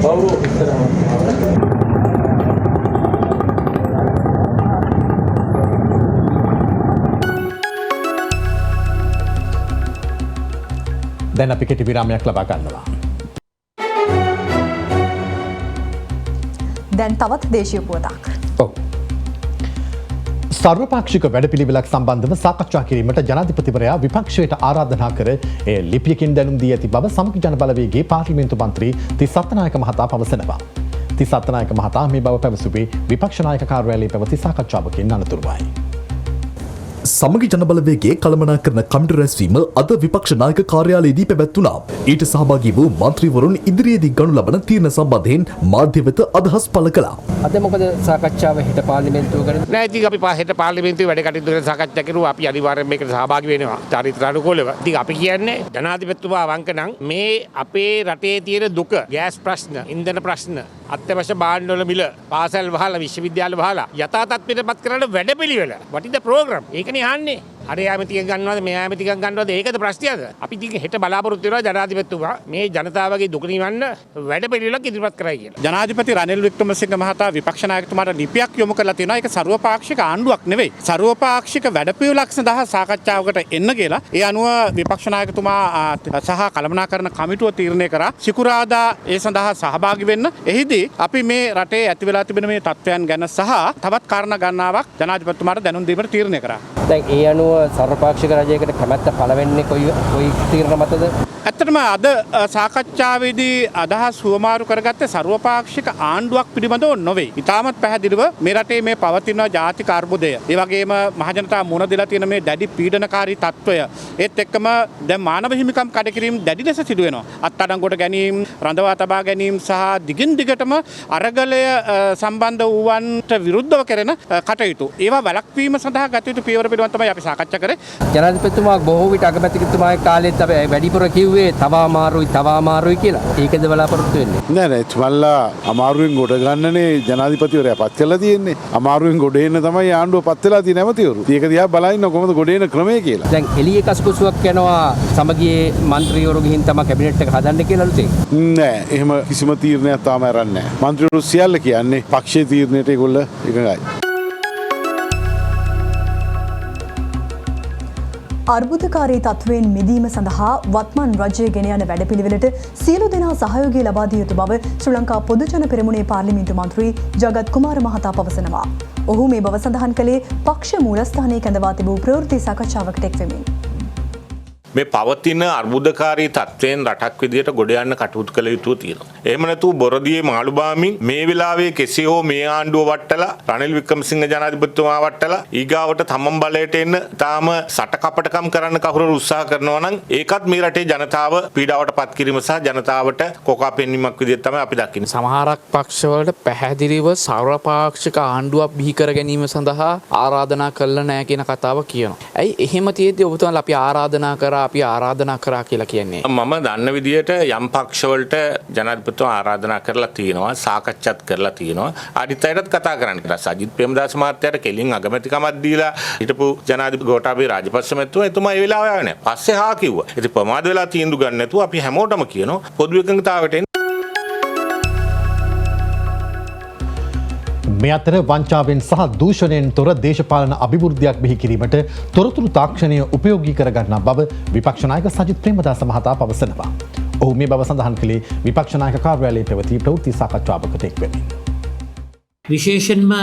දැන් අපි කෙටි විරාමයක් ලබා ගන්නවා. දැන් තවත් දේශීය පුවතක්. සර්වපාක්ෂික වැඩපිළිවෙලක් සම්බන්ධව සාකච්ඡා කිරීමට ජනාධිපතිවරයා විපක්ෂයට ආරාධනා කර එය ලිපියකින් දැනුම් දී ඇති බව සමගි ජන බලවේගයේ පාර්ලිමේන්තු මන්ත්‍රී තිස් අත්තනායක මහතා පවසනවා. තිස් අත්තනායක මහතා මේ බව පැවසුවේ විපක්ෂ නායක කාර්යාලයේ පැවති සාකච්ඡාවකින් අනතුරුවයි. සමගි ජනබලවේගේ කළමනාකරන කමිටු රැස්වීම අද විපක්ෂ නායක කාර්යාලයේදී පැවැත්වුණා. ඊට සහභාගී වූ මන්ත්‍රීවරුන් ඉදිරියේදී ගනු ලබන තීරණ සම්බන්ධයෙන් මාධ්‍ය වෙත අදහස් පළ කළා. අද මොකද සාකච්ඡාව හෙට පාර්ලිමේන්තුව කරන්නේ? නෑ ඉතින් අපි හෙට පාර්ලිමේන්තුවේ වැඩ කටයුතු ගැන සාකච්ඡා කරුවා. අපි අනිවාර්යෙන් මේකට සහභාගී වෙනවා. චරිතානුකූලව. ඉතින් අපි කියන්නේ ජනාධිපතිතුමා වංක නම් මේ අපේ රටේ තියෙන දුක, ගෑස් ප්‍රශ්න, ඉන්ධන ප්‍රශ්න, අත්‍යවශ්‍ය භාණ්ඩවල මිල, පාසල් වහලා, විශ්වවිද්‍යාල වහලා යථා තත්ත්වයටපත් කරන වැඩපිළිවෙල. what is the program? ඒකනේ අහන්නේ. අරේ ඇමතිකම් ගන්නවද මේ ඇමතිකම් ගන්නවද ඒකද ප්‍රශ්නයද? අපි ඉතින් හෙට බලාපොරොත්තු වෙනවා ජනාධිපතිතුමා මේ ජනතාවගේ දුක නිවන්න වැඩපිළිවෙලක් ඉදිරිපත් කරයි කියලා. ජනාධිපති රනිල් වික්‍රමසිංහ මහතා විපක්ෂ නායකතුමාට ලිපියක් යොමු කරලා තියෙනවා. ඒක සර්වපාක්ෂික ආණ්ඩුවක් නෙවෙයි. සර්වපාක්ෂික වැඩපිළිවෙලක් සඳහා සාකච්ඡාවකට එන්න කියලා. ඒ අනුව විපක්ෂ නායකතුමා සහ කළමනාකරන කමිටුව තීරණය කරා සිකුරාදා ඒ සඳහා සහභාගී වෙන්න. එහිදී අපි මේ රටේ ඇති වෙලා තිබෙන මේ තත්ත්වයන් ගැන සහ තවත් කාරණා ගණනාවක් ජනාධිපතිතුමාට දැනුම් දීමට තීරණය කරා. දැන් ඒ අනුව සර්වපාක්ෂික රජයකට කැමැත්ත පළ වෙන්නේ කොයි තීරණ මතද? ඇත්තටම අද සාකච්ඡාවේදී අදහස් හුවමාරු කරගත්තේ සර්වපාක්ෂික ආණ්ඩුවක් පිළිබඳව නොවේ. ඉතාමත් පැහැදිලිව මේ රටේ මේ පවතින ජාතික අර්බුදය, ඒ වගේම මහජනතා මුණ දෙලා තියෙන මේ දැඩි පීඩනකාරී තත්ත්වය, ඒත් එක්කම දැන් මානව හිමිකම් කඩකිරීම දැඩි ලෙස සිදු වෙනවා. අත්අඩංගුවට ගැනීම, රඳවා තබා ගැනීම සහ දිගින් දිගටම අරගලය සම්බන්ධ වූවන්ට විරුද්ධව කරන කටයුතු. ඒවා වැළැක්වීම සඳහා ගත යුතු පියවර පිළිබඳව තමයි අපි සාකච්ඡා කරේ. ජනාධිපතිතුමා බොහෝ විට අගමැතිතුමාගේ කාලෙත් අපි වැඩිපුර කිව්වේ තව අමාරුයි කියලා. ඒකද බලාපොරොත්තු වෙන්නේ? නෑ එතුමල්ලා අමාරුවෙන් ගොඩ ගන්නනේ ජනාධිපතිවරයා පත් කරලා තියෙන්නේ. අමාරුවෙන් ගොඩ එන්න තමයි ආණ්ඩුව පත් වෙලා තියෙන ඇමතිවරු. ඒක දිහා බලන්න කොහොමද ගොඩ එන ක්‍රමය කියලා. දැන් එළියේ කස්කුසුවක් යනවා සමගියේ මන්ත්‍රීවරු ගිහින් තමයි කැබිනට් එක හදන්න කියලා අලුතෙන්. නෑ එහෙම කිසිම තීරණයක් තාම අරන්නේ නෑ. මන්ත්‍රීවරු සියල්ල කියන්නේ පක්ෂයේ තීරණයට ඒගොල්ලෝ එකඟයි. අර්බුදකාරී තත්ත්වයෙන් මිදීම සඳහා වත්මන් රජය ගෙන යන වැඩපිළිවෙලට සියලු දෙනා සහයෝගය ලබා දිය යුතු බව ශ්‍රී ලංකා පොදුජන පෙරමුණේ පාර්ලිමේන්තු මන්ත්‍රී ජගත් කුමාර මහතා පවසනවා. ඔහු මේ බව සඳහන් කළේ පක්ෂ මූලස්ථානයේ කැඳවා තිබූ ප්‍රවෘත්ති සාකච්ඡාවකට එක්වෙමින්. මේ පවතින අර්බුදකාරී තත්ත්වයෙන් රටක් විදියට ගොඩ යන්න කටයුතු කළ යුතු තියෙනවා. එහෙම නැතුව බොරදියේ මාළු බාමින් මේ වෙලාවේ කෙසේ හෝ මේ ආණ්ඩුව වට්ටලා රනිල් වික්‍රමසිංහ ජනාධිපතිතුමා වට්ටලා ඊගාවට තමන් බලයට එන්න තාම සටකපටකම් කරන්න කවුරු උත්සාහ කරනවා නම් ඒකත් මේ රටේ ජනතාව පීඩාවට පත් කිරීම සහ ජනතාවට කොකා පෙන්වීමක් විදියට තමයි අපි දකින්නේ. සමහරක් පක්ෂවලට පැහැදිලිව සර්වපාක්ෂික ආණ්ඩුවක් බිහි කර ගැනීම සඳහා ආරාධනා කළා නැහැ කියන කතාව කියනවා. ඇයි එහෙම තියෙද්දි ඔබතුමාලා අපි ආරාධනා කරා කියලා කියන්නේ? මම දන්න විදියට යම් පක්ෂවලට ජනාධිපතිතුමා ආරාධනා කරලා තියෙනවා, සාකච්ඡාත් කරලා තියෙනවා. අනිත් අයටත් කතා කරන්න කියලා. සජිත් ප්‍රේමදාස මහත්තයාට කෙලින් අගමැතිකමක් දීලා හිටපු ජනාධිපති ගෝඨාභය රාජපක්ෂ මහත්මයා එතුමා ඒ වෙලාව ආවේ නැහැ. පස්සේ හා කිව්වා. ඉතින් ප්‍රමාද වෙලා තීන්දුව ගන්න නැතුව අපි හැමෝටම කියනවා පොදු එකඟතාවයට එන්න. මේ අතර වංචාවෙන් සහ දූෂණයෙන් තොර දේශපාලන අභිවෘද්ධියක් බිහි කිරීමට තොරතුරු තාක්ෂණය උපයෝගී කරගන්නා බව විපක්ෂ නායක සජිත් ප්‍රේමදාස මහතා පවසනවා. ඔහු මේ බව සඳහන් කළේ විපක්ෂ නායක කාර්යාලයේ පැවති ප්‍රවෘත්ති සාකච්ඡාවකට එක්වෙමින්. විශේෂයෙන්ම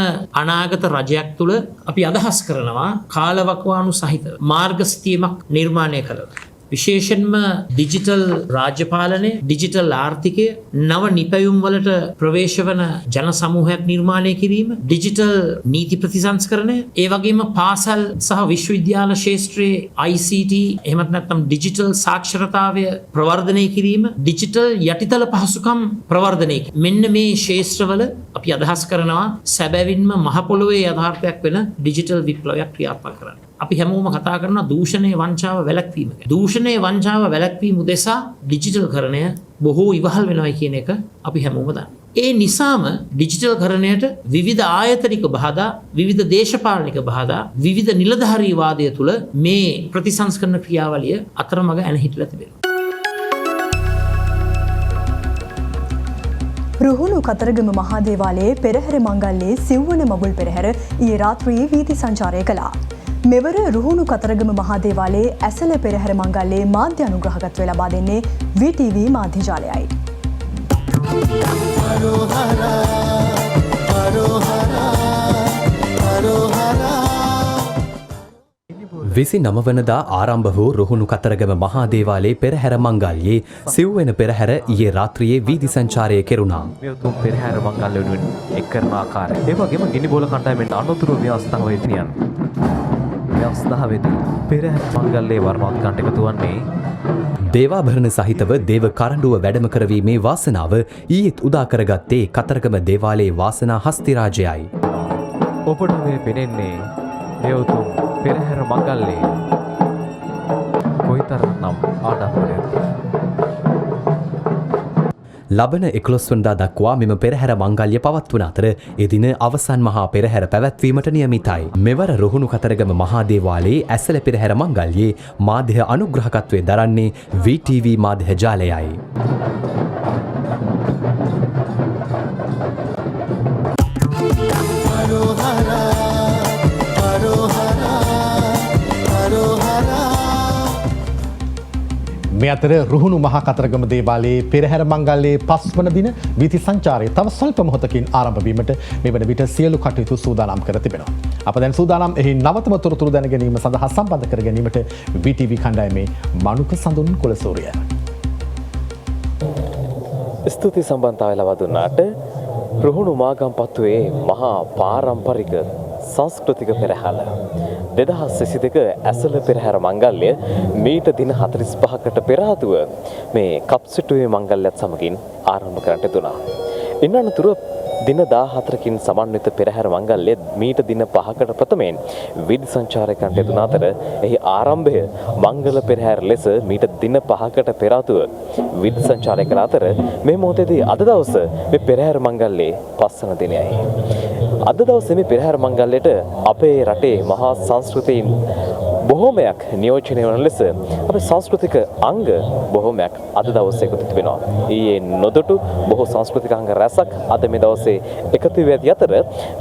අනාගත රජයක් තුළ අපි අදහස් කරනවා කාලවකවානු සහිත මාර්ගස්ථීමක් නිර්මාණය කළා. විශේෂයෙන්ම ඩිජිටල් රාජ්‍යපාලනය, ඩිජිටල් ආර්ථිකය, නව නිපැයුම් වලට ප්‍රවේශ වන ජන සමූහයක් නිර්මාණය කිරීම, ඩිජිටල් නීති ප්‍රතිසංස්කරණය, ඒ වගේම පාසල් සහ විශ්වවිද්‍යාල ශාස්ත්‍රයේ ICT එහෙමත් නැත්නම් ඩිජිටල් සාක්ෂරතාවය ප්‍රවර්ධනය කිරීම, ඩිජිටල් යටිතල පහසුකම් ප්‍රවර්ධනය කිරීම. මෙන්න මේ ශාස්ත්‍රවල අපි අදහස් කරනවා සැබවින්ම මහ පොළොවේ යථාර්ථයක් වෙන ඩිජිටල් විප්ලවයක් ක්‍රියාත්මක කරන්න. අපි හැමෝම කතා කරනවා දූෂණයේ වංචාව වැළැක්වීම ගැන. දූෂණයේ වංචාව වැළැක්වීම උදෙසා ඩිජිටල් කරණය බොහෝ ඉවහල් වෙනවා කියන එක අපි හැමෝම දන්නවා. ඒ නිසාම ඩිජිටල් කරණයට විවිධ ආයතනික බාධා, විවිධ දේශපාලනික බාධා, විවිධ නිලධාරී වාදය තුළ මේ ප්‍රතිසංස්කරණ ක්‍රියාවලිය අතරමඟ ඇන හිටලා තිබෙනවා. රුහුණු කතරගම මහාදේවාලයේ පෙරහැර මංගල්‍යයේ සිව්වන මගුල් පෙරහැර ඊයේ රාත්‍රියේ වීථි සංචාරය කළා. මෙවර රුහුණු කතරගම මහාදේවාලයේ ඇසළ පෙරහැර මංගල්‍යයේ මාධ්‍ය අනුග්‍රහකත්වය ලබා දෙන්නේ VTV මාධ්‍ය ජාලයයි. විසි නමවනදා ආරම්භ වූ රුහුණු කතරගම මහාදේවාලයේ පෙරහැර මංගල්‍යයේ සිව්වෙන පෙරහැර ඊයේ රාත්‍රියේ වීදි සංචාරය කෙරුණා. මේ උතුම් පෙරහැර මංගල්‍ය වෙනුවෙන් එක් කරන ආකාරය. ඒ වගේම ගිනිබෝල කණ්ඩායමෙන් අනුතුරු ව්‍යවස්ථාවේ තියන. ව්‍යවස්ථාවේදී පෙරහැර මංගල්‍යයේ වර්ණාත්මක එකතු වන්නේ දේවාභරණ සහිතව දේව කරඬුව වැඩම කරවීමේ වාසනාව ඊයේත් උදා කරගත්තේ කතරගම දේවාලයේ වාසනා හස්තිරාජයයි. ඔබට මේ පෙනෙන්නේ මේ උතුම් පෙරහැර මංගල්‍යයේ කොයිතරම්නම් ආඩම්බරයක්ද. ලබන 11 වනදා දක්වා මෙම පෙරහැර මංගල්‍ය පවත්වන අතර එදින අවසන් මහා පෙරහැර පැවැත්වීමට නියමිතයි. මෙවර රුහුණු කතරගම මහාදේවාලයේ ඇසළ පෙරහැර මංගල්‍යයේ මාධ්‍ය අනුග්‍රහකත්වය දරන්නේ VTV මාධ්‍ය ජාලයයි. මේ අතර රුහුණු මහා කතරගම දේවාලයේ පෙරහැර මංගල්‍යයේ 5 වන දින වීථි සංචාරය තව ස්වල්ප මොහොතකින් ආරම්භ වීමට මේ වන විට සියලු කටයුතු සූදානම් කර තිබෙනවා. අප දැන් සූදානම් එහි නවතම තොරතුරු දැන ගැනීම සඳහා සම්බන්ධ කර ගැනීමට VTV කණ්ඩායමේ මනුක සඳුන් කුලසූරිය. ස්තුති සම්බන්ධතාවය ලබා දුන්නාට රුහුණු මාගම්පත්තුවේ මහා පාරම්පරික සංස්කෘතික පෙරහැර 2022 ඇසළ පෙරහැර මංගල්‍ය මීට දින 45කට පෙර ආතුව මේ කප්සිටුවේ මංගල්‍යත් සමගින් ආරම්භ කරන්නට යුතුනා. ඉන් අනතුරුව දින 14කින් සමන්විත පෙරහැර මංගල්‍ය මීට දින 5කට ප්‍රථමයෙන් විදි සංචාරය කරන්නට යුතුන අතර එහි ආරම්භය මංගල පෙරහැර ලෙස මීට දින 5කට පෙර ආතුව විදි සංචාරය කළ අතර මේ මොහොතේදී අද දවස මේ පෙරහැර මංගල්‍යයේ 5 වන දිනයයි. අද දවසේ මේ පෙරහැර මංගල්‍යයට අපේ රටේ මහා සංස්කෘතීන් බොහෝමයක් නියෝජනය වන ලෙස අපේ සංස්කෘතික අංග බොහෝමයක් අද දවසේ එකතු වෙනවා. ඊයේ නොදොටු බොහෝ සංස්කෘතික අංග රැසක් අද මේ දවසේ එකතු වී ඇති අතර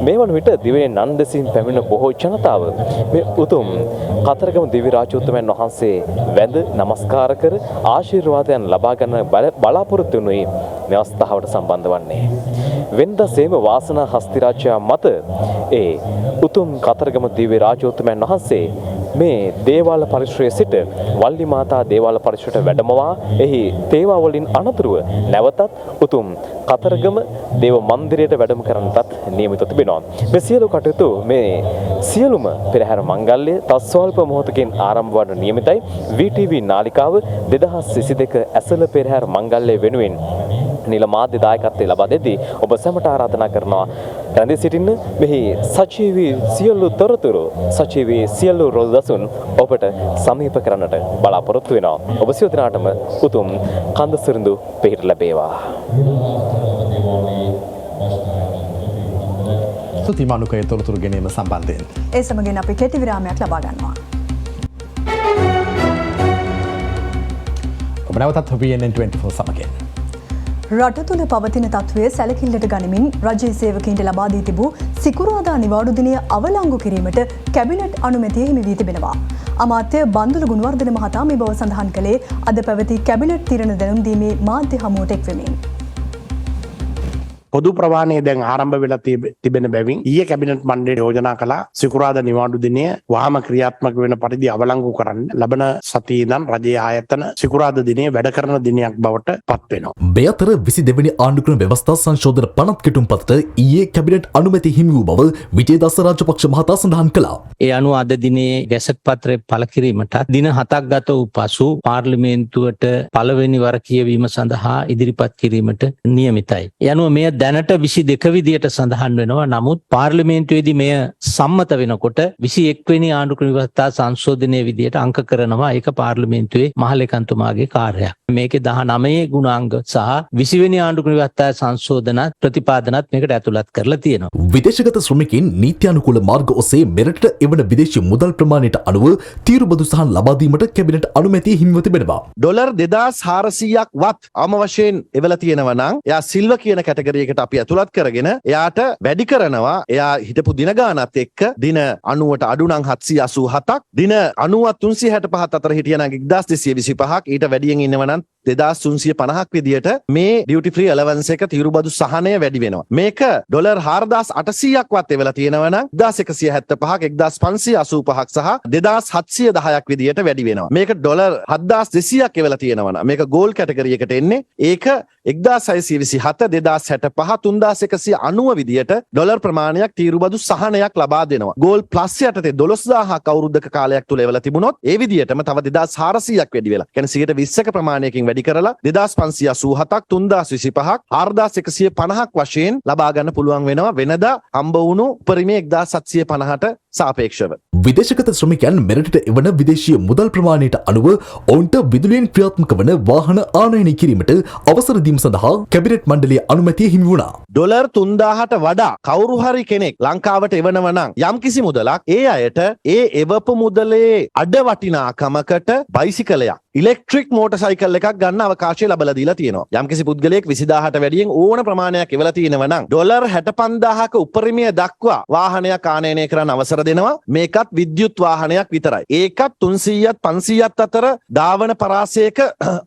මේ වන විට දිවයින නන්දසින් පැමිණ බොහෝ ජනතාව මේ උතුම් කතරගම දිවි රාජෝත්තමයන් වහන්සේ වැඳ නමස්කාර කර ආශිර්වාදයන් ලබා ගන්න බලාපොරොත්තු වුණේ මේ අවස්ථාවට සම්බන්ධ වන්නේ. වෙනදසේම වාසනා හස්තිරාජයා මත ඒ උතුම් කතරගම දිව්‍ය රාජෝත්තමයන් වහන්සේ මේ දේවාල පරිශ්‍රයේ සිට වල්ලි මාතා දේවාල පරිශ්‍රයට වැඩමවා එහි තේවා වලින් අනතුරුව නැවතත් උතුම් කතරගම දේව මන්දිරයට වැඩම කරන්නටත් නියමිතව තිබෙනවා. මේ සියලු කටයුතු මේ සියලුම පෙරහැර මංගල්‍ය තත්ස්වල්ප මොහොතකින් ආරම්භ වන නියමිතයි. VTV නාලිකාව 2022 ඇසළ පෙරහැර මංගල්‍ය වෙනුවෙන් නිල මාධ්‍ය දායකත්වය ලබා දෙද්දී ඔබ සැමට ආරාධනා කරනවා රැඳී සිටින්න. මෙහි සජීවී සියලු තොරතුරු සජීවී සියලු රොල් දසුන් ඔබට සමීප කරන්නට බලාපොරොත්තු වෙනවා. ඔබ සියලු දෙනාටම උතුම් කන්ද සිරිඳු පිහිට ලැබේවා. ස්තුති මනුකයේ තොරතුරු ගැනීම සම්බන්ධයෙන්. ඒ සමගින් අපි කෙටි විරාමයක් ලබා ගන්නවා. ඔබ නැවතත් VNN24 සමගින්. රට තුළ පවතින තත්ත්වය සැලකිල්ලට ගනිමින් රජයේ සේවකීන්ට ලබා දී තිබූ සිකුරාදා නිවාඩු දිනය අවලංගු කිරීමට කැබිනට් අනුමැතිය හිමි වී තිබෙනවා. අමාත්‍ය බන්දුල ගුණවර්ධන මහතා මේ බව සඳහන් කළේ අද පැවති කැබිනට් තීරණ දැනුම් දීමේ මාධ්‍ය හමුවට එක්වෙමින්. පොදු ප්‍රවාහනය දැන් ආරම්භ වෙලා තිබෙන බැවින් ඊයේ කැබිනට් මණ්ඩලය යෝජනා කළා සිකුරාදා නිවාඩු දිනය වහාම ක්‍රියාත්මක වෙන පරිදි අවලංගු කරන්න. ලබන සතියේ ඉඳන් රජයේ ආයතන සිකුරාදා දිනය වැඩ කරන දිනයක් බවට පත් වෙනවා. මේ අතර 22 වෙනි ආණ්ඩුක්‍රම ව්‍යවස්ථා සංශෝධන පනත් කෙටුම්පතට ඊයේ කැබිනට් අනුමැතිය හිමි වූ බව විජේදාස රාජපක්ෂ මහතා සඳහන් කළා. ඒ අනුව අද දිනේ ගැසට් පත්‍රය පළ කිරීමට දින 7ක් ගත වූ පසු පාර්ලිමේන්තුවට පළවෙනි වර කියවීම සඳහා ඉදිරිපත් කිරීමට නියමිතයි. ඒ අනුව මෙය දැනට 22 විදියට සඳහන් වෙනවා. නමුත් පාර්ලිමේන්තුවේදී මෙය සම්මත වෙනකොට 21 වෙනි ආණ්ඩුක්‍රම ව්‍යවස්ථා සංශෝධනයේ විදියට අංක කරනවා. ඒක පාර්ලිමේන්තුවේ මහලේකම්තුමාගේ කාර්යයක්. මේකේ 19 ගුණාංග සහ 20 වෙනි ආණ්ඩුක්‍රම ව්‍යවස්ථා සංශෝධන ප්‍රතිපාදනත් මේකට ඇතුළත් කරලා තියෙනවා. විදේශගත ශ්‍රමිකයින් නීත්‍යානුකූල මාර්ග ඔස්සේ මෙරටට එවන විදේශී මුදල් ප්‍රමාණයට අනුව තීරුබදු සහන් ලබා දීමට කැබිනට් අනුමැතිය හිමිව තිබෙනවා. ඩොලර් 2400ක් වත් අවම වශයෙන් එවලා තියෙනවා නම් එයා සිල්ව කියන කැටගරි එකට අපි ඇතුළත් කරගෙන එයාට වැඩි කරනවා. එයා හිටපු දින ගානත් එක්ක දින 90ට අඩු නම් 787ක්, දින 90ත් 365ත් අතර හිටියා නම් 1225ක්, ඊට වැඩියෙන් ඉන්නවා නම් 2350ක් විදියට මේ ඩියුටි ෆ්‍රී ඇලවන්ස් එක තීරුබදු සහනය වැඩි වෙනවා. මේක ඩොලර් 4800ක් වත් එවලා තියෙනවා නම් 1175ක්, 1585ක් සහ 2710ක් විදියට වැඩි වෙනවා. මේක ඩොලර් 7200ක් එවලා තියෙනවා නම් මේක ගෝල්ඩ් කැටගරි එකට එන්නේ. ඒක 1627, 2065, 3190 විදියට ඩොලර් ප්‍රමාණයක් තීරුබදු සහනයක් ලබා දෙනවා. ගෝල්ඩ් ප්ලස් යටතේ 12000ක් අවුරුද්දක කාලයක් තුල එවලා තිබුණොත් ඒ විදියටම තව 2400ක් වැඩි වෙලා. කියන්නේ 120ක ප්‍රමාණයකින් වැඩි කරලා 2587ක්, 3025ක්, 4150ක් වශයෙන් ලබා ගන්න පුළුවන් වෙනවා වෙනදා හම්බ වුණු උපරිමයේ 1750ට සාපේක්ෂව. විදේශගත ශ්‍රමිකයන් මෙරටට එවන විදේශීය මුදල් ප්‍රමාණයට අනුව ඔවුන්ට විදුලියෙන් ක්‍රියාත්මක වන වාහන ආනයනය කිරීමට අවසර දීම සඳහා කැබිනට් මණ්ඩලයේ අනුමැතිය හිමි වුණා. ඩොලර් 3000ට වඩා කවුරු හරි කෙනෙක් ලංකාවට එවනවා නම් යම්කිසි මුදලක් ඒ අයට ඒ එවපු මුදලේ අඩ වටිනාකමකට බයිසිකලයක්, ඉලෙක්ට්‍රික් මෝටර් සයිකල් එකක් ගන්න අවකාශය ලැබලා දීලා තියෙනවා. යම්කිසි පුද්ගලයෙක් 20000ට වැඩියෙන් ඕන ප්‍රමාණයක් එවලා තියෙනවා නම් ඩොලර් 65000ක උපරිමය දක්වා වාහනයක් ආනයනය කරන්න අවසර දෙනවා. මේකත් විද්‍යුත් වාහනයක් විතරයි. ඒකත් 300ත් 500ත් අතර ධාවන පරාසයක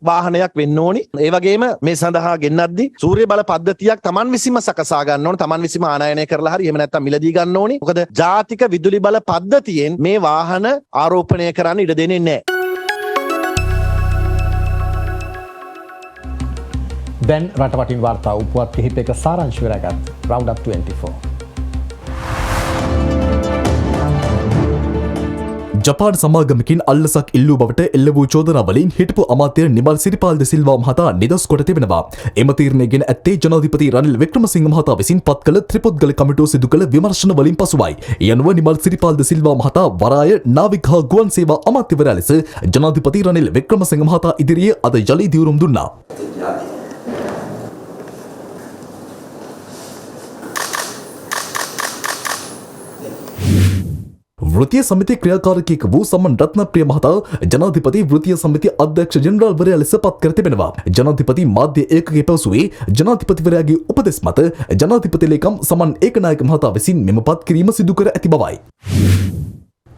වාහනයක් වෙන්න ඕනි. ඒ වගේම මේ සඳහා ගෙන්නද්දි සූර්ය බල පද්ධතියක් Taman විසින්ම සකසා ගන්න ඕන. Taman විසින්ම ආනයනය කරලා හරි එහෙම නැත්නම් මිලදී ගන්න ඕනි. මොකද ජාතික විදුලි බල පද්ධතියෙන් මේ වාහන ආරෝපණය කරන්න ඉඩ දෙන්නේ නැහැ. දැන් රටවටින් වාර්තා උපුවත් කිහිපයක සාරාංශ වෙරගත් රවුන්ඩ් අප් 24. ජපාන් සමාගමකින් අල්ලසක් ඉල්ලූ බවට එල්ල වූ චෝදනාවලින් හිටපු අමාත්‍ය නිමල් සිරිපාල් ද සිල්වා මහතා නිදොස් කොට තිබෙනවා. එම තීරණය ගෙන ඇත්තේ ජනාධිපති රනිල් වික්‍රමසිංහ මහතා විසින් පත් කළ ත්‍රිපොත්ගල කමිටුව සිදු කළ විමර්ශන වලින් පසුවයි. ඒ අනුව නිමල් සිරිපාල් ද සිල්වා මහතා වරාය නාවික හා ගුවන් සේවා අමාත්‍යවරයා ලෙස ජනාධිපති රනිල් වික්‍රමසිංහ මහතා ඉදිරියේ අද යලි දියුරුම් දුන්නා. වෘත්තීය සමිති ක්‍රියාකාරකයෙකු වූ සමන් රත්නප්‍රිය මහතා ජනාධිපති වෘත්තීය සමිති අධ්‍යක්ෂ ජෙනරාල්වරයා ලෙස පත් කර තිබෙනවා. ජනාධිපති මාධ්‍ය ඒකකයේ පැවසුවේ ජනාධිපතිවරයාගේ උපදෙස් මත ජනාධිපති ලේකම් සමන් ඒකනායක මහතා විසින් මෙම පත් කිරීම සිදු කර ඇති බවයි.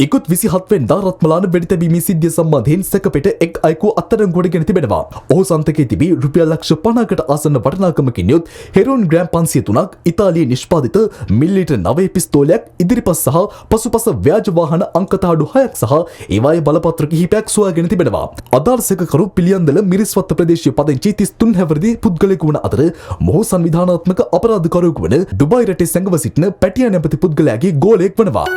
ඉකුත් 27 වෙනිදා රත්මලාන වෙඩිතැබීමේ සිද්ධිය සම්බන්ධයෙන් සැකපෙට එක් අයෙකු අත්අඩංගුවට ගෙන තිබෙනවා. ඔහු සන්තකයේ තිබී රුපියල් ලක්ෂ 50කට ආසන්න වටිනාකමකින් යුත් හෙරෝන් ග්‍රෑම් 503ක්, ඉතාලියේ නිෂ්පාදිත මිලිලීටර් 9 පිස්තෝලයක්, ඉදිරිපස් සහ පසුපස ව්‍යාජ වාහන අංකතාඩු 6ක් සහ ඒවායේ බලපත්‍ර කිහිපයක් සොයාගෙන තිබෙනවා. අදාළ සැකකරු පිළියන්දල මිරිස්වත්ත ප්‍රදේශීය පදිංචි 33 හැවිරිදි පුද්ගලයෙකු වන අතර මොහු සංවිධානාත්මක අපරාධකරුවෙකු වන ඩුබායි රටේ සැඟව සිටින පැටියා නැමැති පුද්ගලයාගේ ගෝලයෙක් වනවා.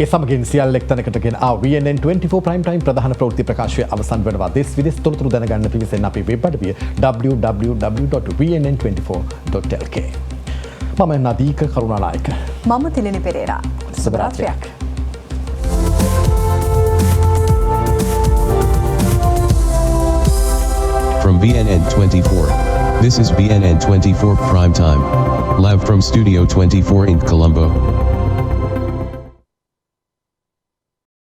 ඒ සමගින් සියල්ල එක්තැනකටගෙන VNN 24 ප්‍රයිම් ටයිම් ප්‍රධාන ප්‍රවෘත්ති ප්‍රකාශය අවසන් වෙනවා. දෙස් විදෙස් තොරතුරු දැනගන්න පිවිසෙන්න අපේ වෙබ් අඩවිය www.vnn24.lk. මම නදීක කරුණානායක. මම තිලිනි පෙරේරා. සුබ රාත්‍රියක්. From VNN 24, this is VNN 24 Prime Time. Live from Studio 24 in Colombo.